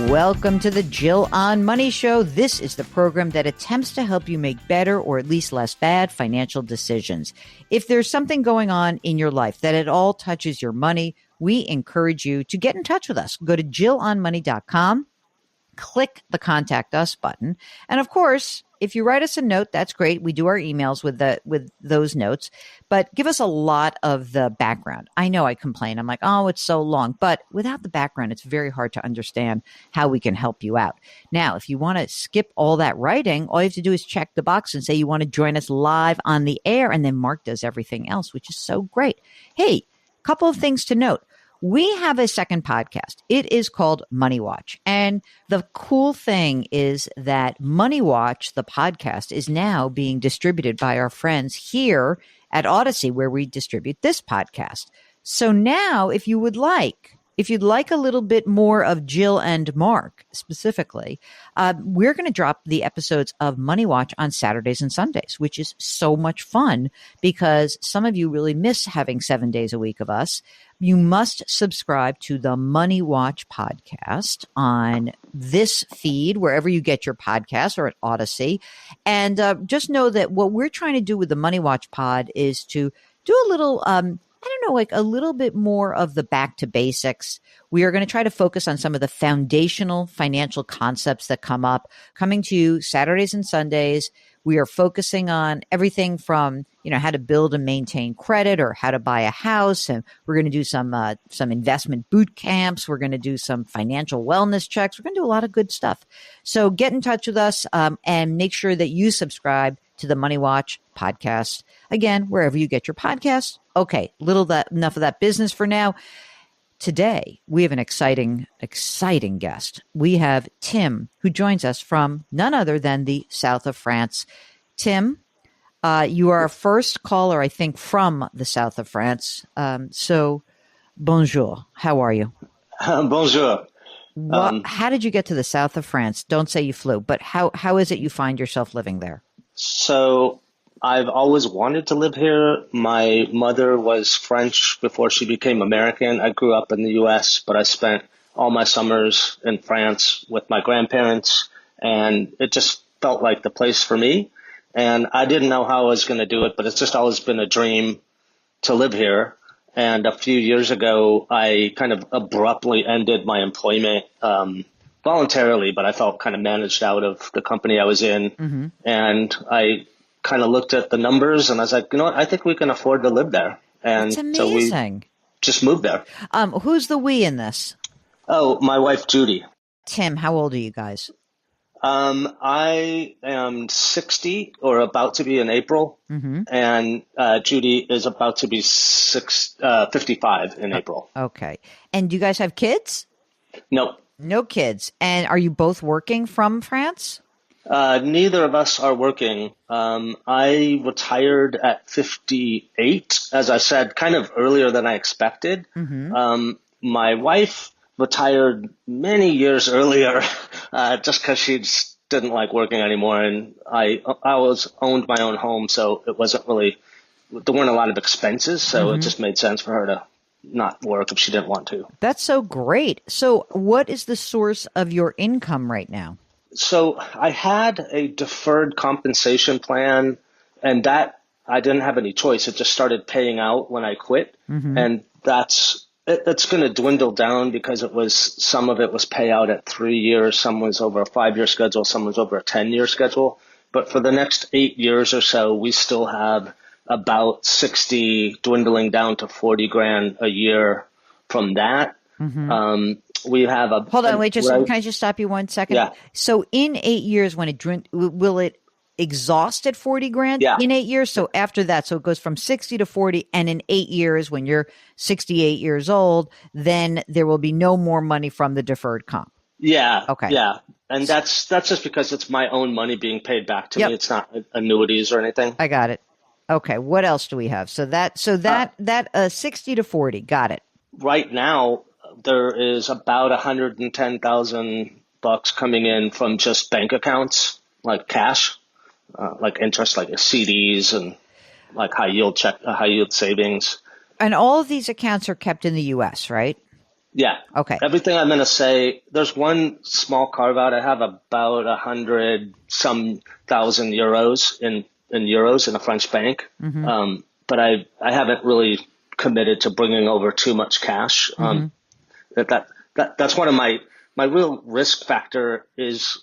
Welcome to the Jill on Money Show. This is the program that attempts to help you make better or at least less bad financial decisions. If there's something going on in your life that at all touches your money, we encourage you to get in touch with us. Go to jillonmoney.com. Click the Contact Us button. And of course, if you write us a note, that's great. We do our emails with those notes, but give us a lot of the background. I know I complain. I'm like, oh, it's so long. But without the background, it's very hard to understand how we can help you out. Now, if you want to skip all that writing, all you have to do is check the box and say you want to join us live on the air, and then Mark does everything else, which is so great. Hey, couple of things to note. We have a second podcast. It is called Money Watch. And the cool thing is that Money Watch, the podcast, is now being distributed by our friends here at Odyssey, where we distribute this podcast. So now, if you'd like a little bit more of Jill and Mark specifically, we're going to drop the episodes of Money Watch on Saturdays and Sundays, which is so much fun because some of you really miss having 7 days a week of us. You must subscribe to the Money Watch podcast on this feed, wherever you get your podcasts, or at Odyssey. And just know that what we're trying to do with the Money Watch pod is to do a little like a little bit more of the back to basics. We are going to try to focus on some of the foundational financial concepts that come up, coming to you Saturdays and Sundays. We are focusing on everything from, how to build and maintain credit or how to buy a house. And we're going to do some investment boot camps. We're going to do some financial wellness checks. We're going to do a lot of good stuff. So get in touch with us and make sure that you subscribe to the Money Watch podcast. Again, wherever you get your podcasts. Okay, enough of that business for now. Today, we have an exciting guest. We have Tim, who joins us from none other than the south of France. Tim, you are our first caller, I think, from the south of France. So, bonjour. How are you? Bonjour. How did you get to the south of France? Don't say you flew, but how is it you find yourself living there? So I've always wanted to live here. My mother was French before she became American. I grew up in the U.S., but I spent all my summers in France with my grandparents, and it just felt like the place for me. And I didn't know how I was going to do it, but it's just always been a dream to live here. And a few years ago, I kind of abruptly ended my employment voluntarily, but I felt kind of managed out of the company I was in. Mm-hmm. And I kind of looked at the numbers and I was like, you know what, I think we can afford to live there. And that's amazing. So we just moved there. Who's the we in this? Oh, my wife, Judy. Tim, how old are you guys? I am 60 or about to be in April. Mm-hmm. And Judy is about to be 55 in April. Okay. And do you guys have kids? Nope. No kids. And are you both working from France? Neither of us are working. I retired at 58, as I said, kind of earlier than I expected. Mm-hmm. My wife retired many years earlier just because she didn't like working anymore. And I always owned my own home, so it wasn't really – there weren't a lot of expenses, so it just made sense for her to not work if she didn't want to. That's so great. So what is the source of your income right now? So I had a deferred compensation plan, and that I didn't have any choice. It just started paying out when I quit. Mm-hmm. And it's going to dwindle down because some of it was payout at 3 years. Some was over a 5-year schedule. Some was over a 10-year schedule. But for the next 8 years or so, we still have about 60 dwindling down to 40 grand a year from that. Mm-hmm. We have a hold on, wait, can I just stop you 1 second? Yeah. So in 8 years, when will it exhaust at 40 grand in 8 years? So after that, so it goes from 60 to 40, and in 8 years, when you're 68 years old, then there will be no more money from the deferred comp. Yeah. Okay. Yeah. And that's just because it's my own money being paid back to me. It's not annuities or anything. I got it. Okay. What else do we have? So that 60 to 40. Got it. Right now, there is about $110,000 coming in from just bank accounts, like cash, like interest, like CDs and like high yield savings. And all of these accounts are kept in the U.S., right? Yeah. Okay. Everything I'm going to say, there's one small carve out. I have about 100 some thousand euros in euros in a French bank. But I haven't really committed to bringing over too much cash. That's one of my real risk factor is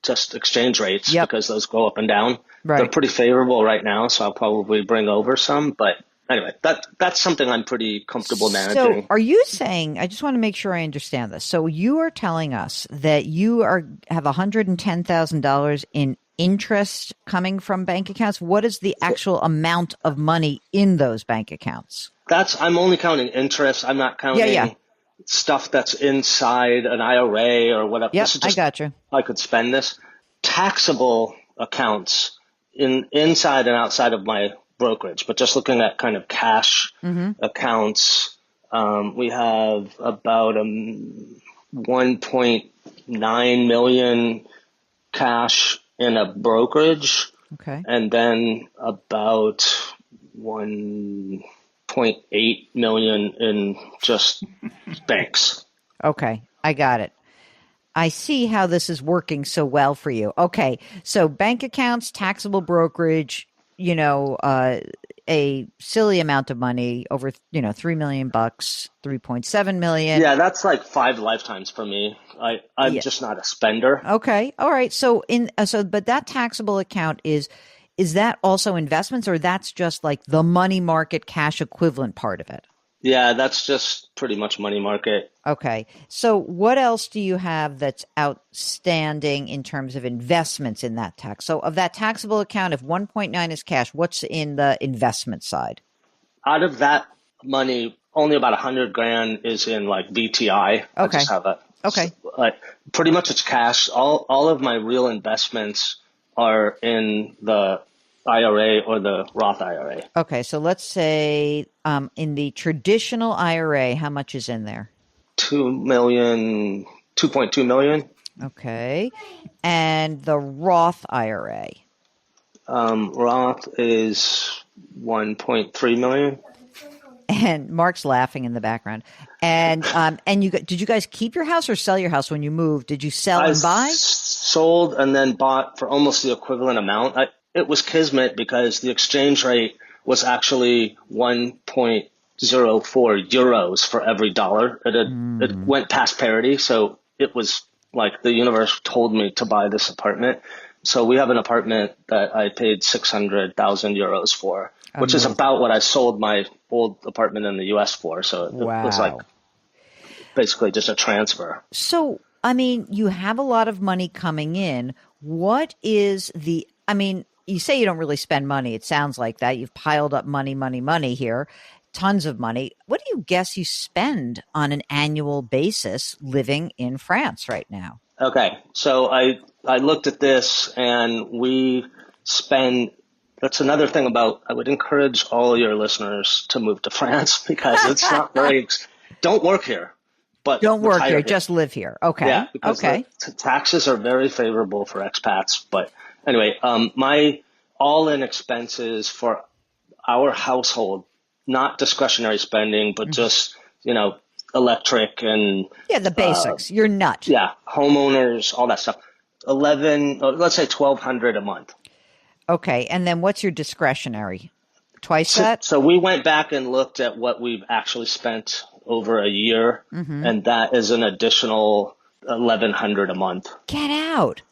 just exchange rates Yep. because those go up and down. Right. They're pretty favorable right now, so I'll probably bring over some. But anyway, that's something I'm pretty comfortable managing. So are you saying, I just want to make sure I understand this. So you are telling us that you have $110,000 in interest coming from bank accounts. What is the actual amount of money in those bank accounts? I'm only counting interest. I'm not counting stuff that's inside an IRA or whatever. Yep, This is I just, got you. I could spend this. Taxable accounts inside and outside of my brokerage, but just looking at kind of cash accounts, we have about 1.9 million cash in a brokerage, Okay. and then about 1.8 million in just banks. Okay. I got it. I see how this is working so well for you. Okay. So bank accounts, taxable brokerage, a silly amount of money over, $3 million, 3.7 million. Yeah, that's like 5 lifetimes for me. I'm just not a spender. Okay. All right. So but that taxable account is that also investments, or that's just like the money market cash equivalent part of it? Yeah, that's just pretty much money market. Okay. So what else do you have that's outstanding in terms of investments in that tax? So of that taxable account, if 1.9 is cash, what's in the investment side? Out of that money, only about 100 grand is in like BTI. I just have that. Okay. Like pretty much it's cash. All of my real investments are in the IRA or the Roth IRA. Okay. So let's say in the traditional IRA, how much is in there? 2.2 million. Okay. And the Roth IRA? Roth is 1.3 million. And Mark's laughing in the background. And did you guys keep your house or sell your house when you moved? Did you sell and buy? Sold and then bought for almost the equivalent amount. It was kismet because the exchange rate was actually 1.04 euros for every dollar. It went past parity, so it was like the universe told me to buy this apartment. So we have an apartment that I paid 600,000 euros for, which is about what I sold my old apartment in the U.S. for. So it was like basically just a transfer. So, I mean, you have a lot of money coming in. What is you say you don't really spend money. It sounds like that. You've piled up money here, tons of money. What do you guess you spend on an annual basis living in France right now? Okay. So I looked at this and we spend, that's another thing about, I would encourage all your listeners to move to France because it's not very, don't work here, but don't work here, here, just live here. Okay. Yeah. Because the taxes are very favorable for expats. But anyway, my all-in expenses for our household, not discretionary spending, but just, electric and the basics. You're nut. Yeah, homeowners, all that stuff. Let's say $1,200 a month. Okay, and then what's your discretionary? Twice that? So we went back and looked at what we've actually spent over a year, and that is an additional $1,100 a month. Get out.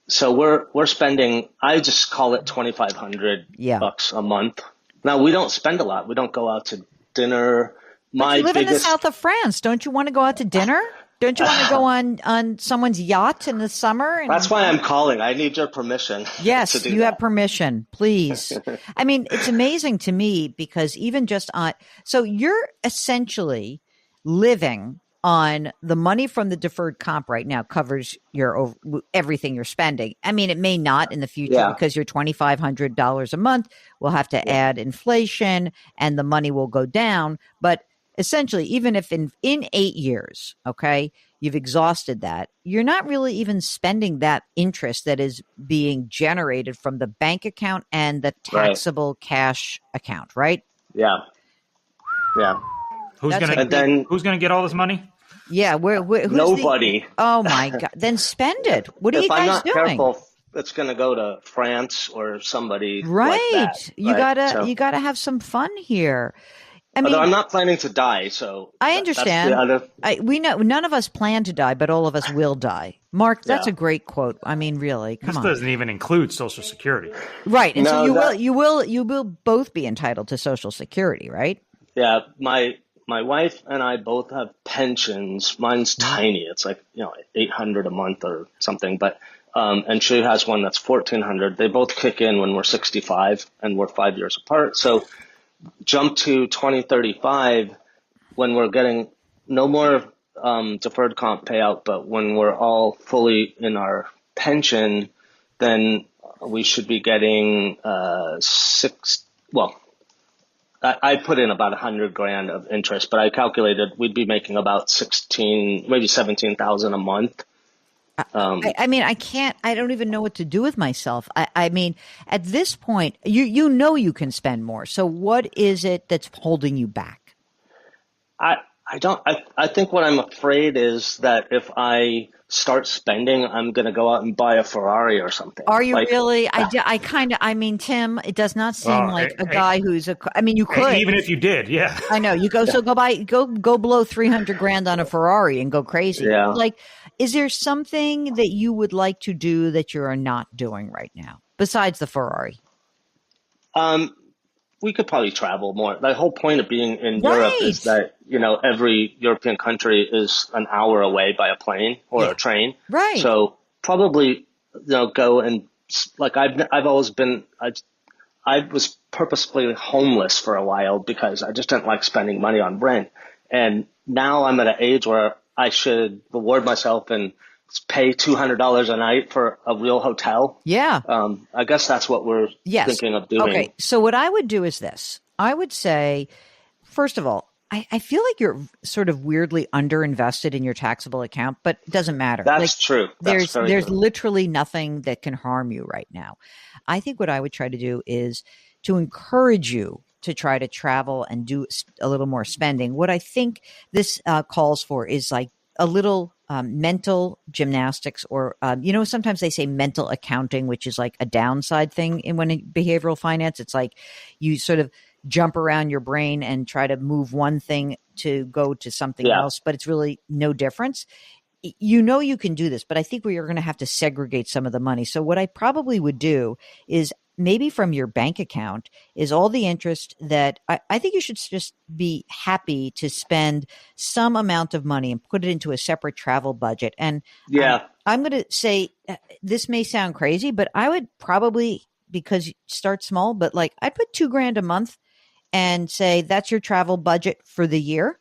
So we're spending. I just call it $2,500 bucks a month. Now we don't spend a lot. We don't go out to dinner. But you live in the south of France. Don't you want to go out to dinner? Don't you want to go on someone's yacht in the summer? That's why I'm calling. I need your permission. Yes, to do you that. have permission, please. I mean, it's amazing to me because even just so you're essentially living on the money from the deferred comp right now covers your everything you're spending. I mean, it may not in the future because your $2,500 a month will have to add inflation and the money will go down. But essentially, even if in 8 years, okay, you've exhausted that, you're not really even spending that interest that is being generated from the bank account and the taxable cash account, right? Yeah. Yeah. Who's going to get all this money? Yeah, who's Nobody. oh my God. Then spend it. What are you If I'm guys not doing? careful, it's going to go to France or somebody like Right. that, right? You So, gotta have some fun here. I although I'm mean, not planning to die, so I that's the understand. other. We know none of us plan to die, but all of us will die. Mark, that's Yeah. a great quote. I mean, really, come This on. doesn't even include Social Security. Right. And so No, that you will both be entitled to Social Security, right? yeah. My wife and I both have pensions. Mine's Mhm. tiny. It's like 800 a month or something, but and she has one that's 1400. They both kick in when we're 65, and we're 5 years apart. So jump to 2035 when we're getting no more deferred comp payout, but when we're all fully in our pension, then we should be getting six. Well, I put in about 100 grand of interest, but I calculated we'd be making about 16, maybe 17,000 a month. I mean, I don't even know what to do with myself. I mean, at this point, you know you can spend more. So what is it that's holding you back? I I don't. I think what I'm afraid is that if I start spending, I'm going to go out and buy a Ferrari or something. Are you Like, really? I mean, Tim, it does not seem Well, like a guy I mean, you could. even if you did, yeah. I know you go, so go blow 300 grand on a Ferrari and go crazy. yeah. Like, is there something that you would like to do that you are not doing right now besides the Ferrari? Um, we could probably travel more. The whole point of being in Europe is Right. that, every European country is an hour away by a plane or Yeah. a train. Right. So probably, go and like I've always been, I was purposefully homeless for a while because I just didn't like spending money on rent. And now I'm at an age where I should reward myself and pay $200 a night for a real hotel. Yeah. I guess that's what we're Yes. thinking of doing. Okay. So what I would do is this. I would say, first of all, I feel like you're sort of weirdly underinvested in your taxable account, but it doesn't matter. Like, That's true. That's very there's true. literally nothing that can harm you right now. I think what I would try to do is to encourage you to try to travel and do a little more spending. What I think this calls for is like a little mental gymnastics, or sometimes they say mental accounting, which is like a downside thing in behavioral finance. It's like you sort of jump around your brain and try to move one thing to go to something Yeah. else, but it's really no difference. You can do this, but I think we are going to have to segregate some of the money. So what I probably would do is maybe from your bank account is all the interest that I think you should just be happy to spend some amount of money and put it into a separate travel budget. And Yeah. I'm going to say this may sound crazy, but I would probably, because you start small, but like I'd put 2 grand a month and say that's your travel budget for the year,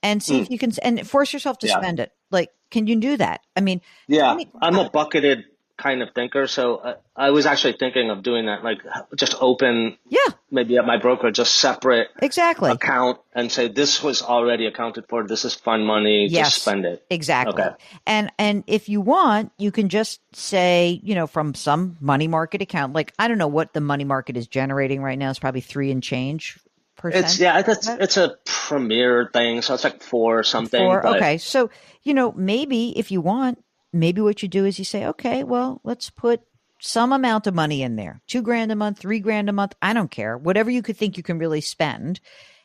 and see if you can, and force yourself to Yeah. spend it. Like, can you do that? I mean, Yeah. tell me- I'm a bucketed kind of thinker. So I was actually thinking of doing that, like just open yeah, maybe at my broker, just separate exactly. account and say, this was already accounted for. This is fun money. Yes, Just spend it. exactly. Okay. And if you want, you can just say, from some money market account, like I don't know what the money market is generating right now. It's probably 3 and change percent. It's a premier thing. So it's like 4 or something. But Okay. So, maybe if you want, maybe what you do is you say, okay, well, let's put some amount of money in there, 2 grand a month, 3 grand a month. I don't care. Whatever you could think you can really spend,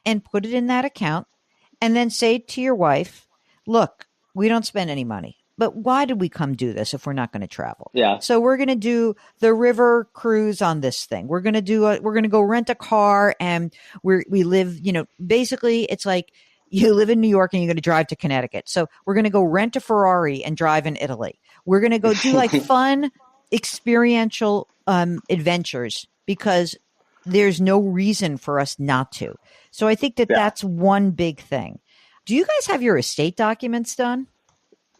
and put it in that account. And then say to your wife, look, we don't spend any money, but why did we come do this if we're not going to travel? Yeah. So we're going to do the river cruise on this thing. We're going to we're going to go rent a car, and we live, basically it's like you live in New York and you're going to drive to Connecticut. So we're going to go rent a Ferrari and drive in Italy. We're going to go do like fun experiential adventures, because there's no reason for us not to. So I think that Yeah. that's one big thing. Do you guys have your estate documents done?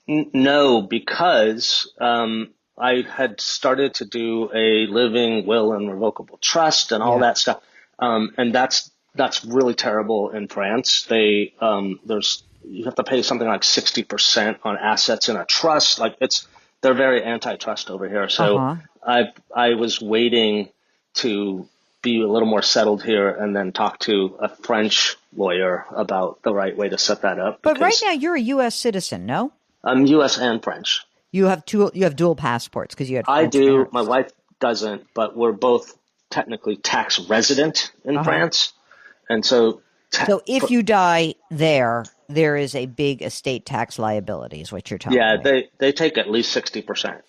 No, because I had started to do a living will and revocable trust and all Yeah. that stuff, and that's really terrible in France. You have to pay something like 60% on assets in a trust. Like they're very antitrust over here. So Uh-huh. I was waiting to be a little more settled here and then talk to a French lawyer about the right way to set that up. But right now you're a U.S. citizen, no? I'm U.S. and French. You have dual passports because you had I French do. parents. My wife doesn't, but we're both technically tax resident in France. And so if you die there is a big estate tax liability is what you're telling me. Yeah, they take at least 60%.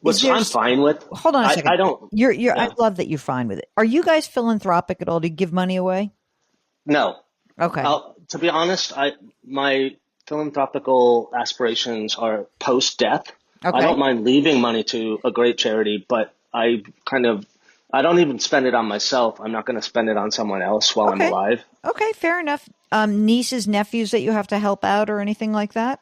Which I'm fine with. Hold on a second. I don't. I love that you're fine with it. Are you guys philanthropic at all? Do you give money away? No. Okay. To be honest, my philanthropical aspirations are post-death. Okay. I don't mind leaving money to a great charity, but I don't even spend it on myself. I'm not going to spend it on someone else while I'm alive. Okay, fair enough. Nieces, nephews that you have to help out or anything like that?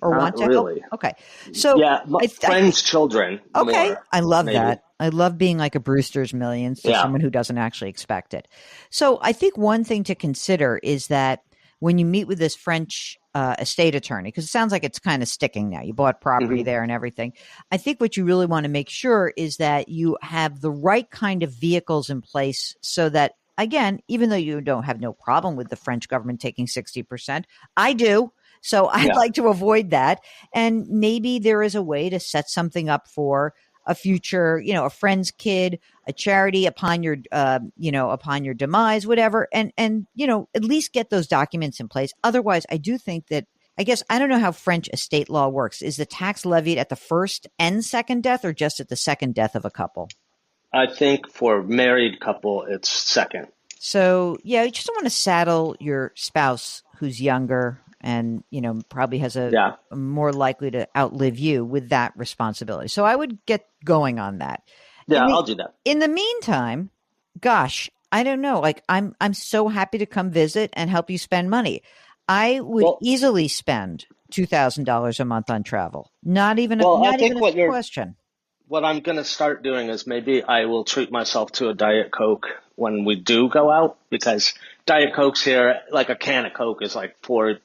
Or Not want to really. help? Okay. So yeah, friends' children. Okay. More, I love maybe. that. I love being like a Brewster's Millions to someone who doesn't actually expect it. So I think one thing to consider is that when you meet with this French estate attorney, because it sounds like it's kind of sticking now. You bought property there and everything. I think what you really want to make sure is that you have the right kind of vehicles in place so that, again, even though you don't have no problem with the French government taking 60%, I do. So I'd like to avoid that. And maybe there is a way to set something up for a future, a friend's kid, a charity upon your demise, whatever. And at least get those documents in place. Otherwise, I do think that, I guess, I don't know how French estate law works. Is the tax levied at the first and second death or just at the second death of a couple? I think for married couple, it's second. So, you just don't want to saddle your spouse who's younger and, probably has a more likely to outlive you with that responsibility. So I would get going on that. Yeah, I'll do that. In the meantime, gosh, I don't know. Like I'm so happy to come visit and help you spend money. I would easily spend $2,000 a month on travel. Not even a question. What I'm going to start doing is maybe I will treat myself to a Diet Coke when we do go out, because Diet Cokes here, like a can of Coke is like $4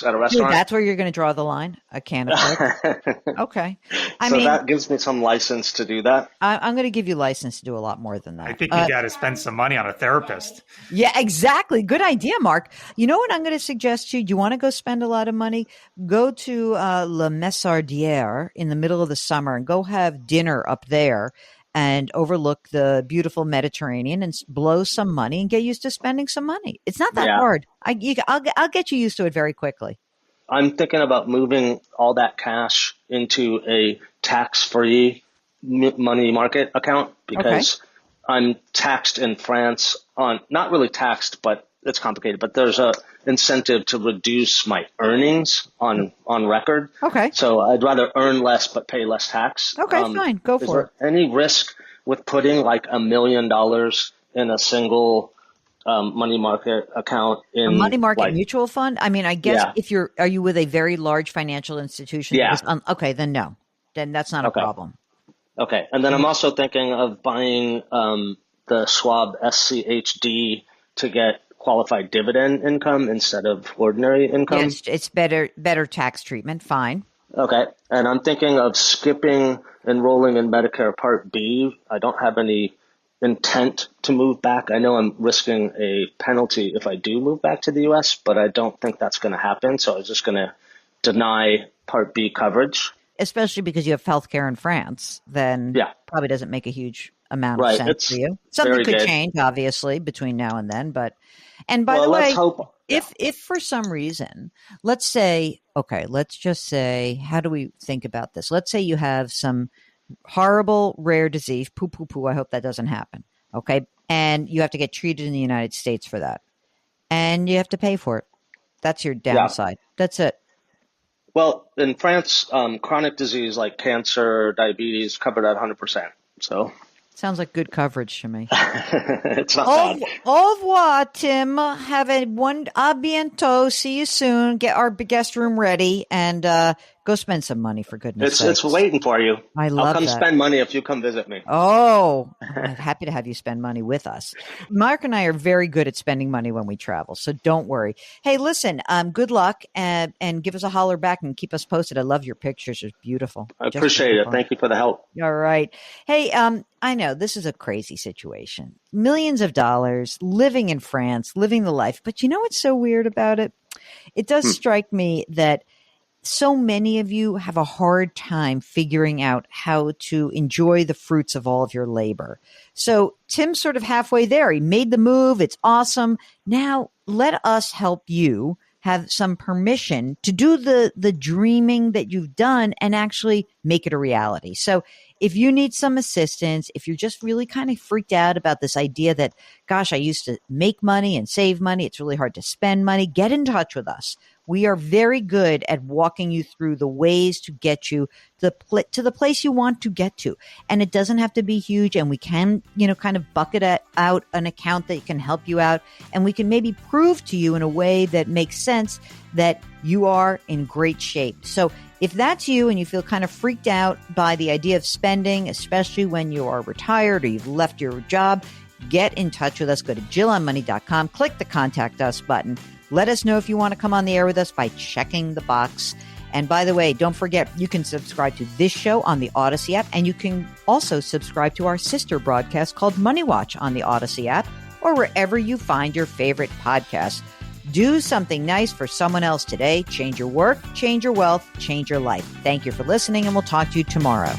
at a restaurant. Dude, that's where you're going to draw the line? A can of Coke? Okay. I mean, that gives me some license to do that. I'm going to give you license to do a lot more than that. I think you got to spend some money on a therapist. Yeah, exactly. Good idea, Mark. You know what I'm going to suggest to you? Do you want to go spend a lot of money? Go to La Massardière in the middle of the summer and go have dinner up there and overlook the beautiful Mediterranean and blow some money and get used to spending some money. It's not that hard. I'll get you used to it very quickly. I'm thinking about moving all that cash into a tax-free money market account because I'm taxed in France on, not really taxed, but it's complicated, but there's a incentive to reduce my earnings on record. Okay. So I'd rather earn less but pay less tax. Okay, fine. Go for it. Is there any risk with putting like $1 million in a single money market account in a money market mutual fund? I mean, I guess are you with a very large financial institution? Yeah. Okay, then no. Then that's not a problem. Okay. And then I'm also thinking of buying the Schwab SCHD to get qualified dividend income instead of ordinary income. Yes, it's better tax treatment. Fine. Okay. And I'm thinking of skipping enrolling in Medicare Part B. I don't have any intent to move back. I know I'm risking a penalty if I do move back to the U.S., but I don't think that's going to happen. So I was just going to deny Part B coverage. Especially because you have healthcare in France, then probably doesn't make a huge amount of sense to you. Something could change, obviously, between now and then. And by the way, if for some reason, let's just say, how do we think about this? Let's say you have some horrible rare disease, I hope that doesn't happen. Okay. And you have to get treated in the United States for that. And you have to pay for it. That's your downside. That's it. Well, in France, chronic disease like cancer, diabetes, covered at 100%. So sounds like good coverage to me. It's not bad. Au revoir, Tim. Have a bientôt. See you soon. Get our guest room ready and Go spend some money, for goodness It's sakes. waiting for you. I love I'll come that. spend money if you come visit me. Oh, I'm happy to have you spend money with us. Mark and I are very good at spending money when we travel, so don't worry. Hey, listen, good luck and give us a holler back and keep us posted. I love your pictures. It's beautiful. I Just appreciate it. beautiful. Thank you for the help. All right. Hey, I know this is a crazy situation. Millions of dollars, living in France, living the life. But you know what's so weird about it? It does strike me that so many of you have a hard time figuring out how to enjoy the fruits of all of your labor. So Tim's sort of halfway there. He made the move. It's awesome. Now let us help you have some permission to do the dreaming that you've done and actually make it a reality. So if you need some assistance, if you're just really kind of freaked out about this idea that, gosh, I used to make money and save money, it's really hard to spend money, get in touch with us. We are very good at walking you through the ways to get you to the place you want to get to. And it doesn't have to be huge. And we can, kind of bucket out an account that can help you out. And we can maybe prove to you in a way that makes sense that you are in great shape. So if that's you and you feel kind of freaked out by the idea of spending, especially when you are retired or you've left your job, get in touch with us. Go to JillOnMoney.com, click the Contact Us button. Let us know if you want to come on the air with us by checking the box. And by the way, don't forget, you can subscribe to this show on the Odyssey app, and you can also subscribe to our sister broadcast called Money Watch on the Odyssey app or wherever you find your favorite podcasts. Do something nice for someone else today. Change your work, change your wealth, change your life. Thank you for listening, and we'll talk to you tomorrow.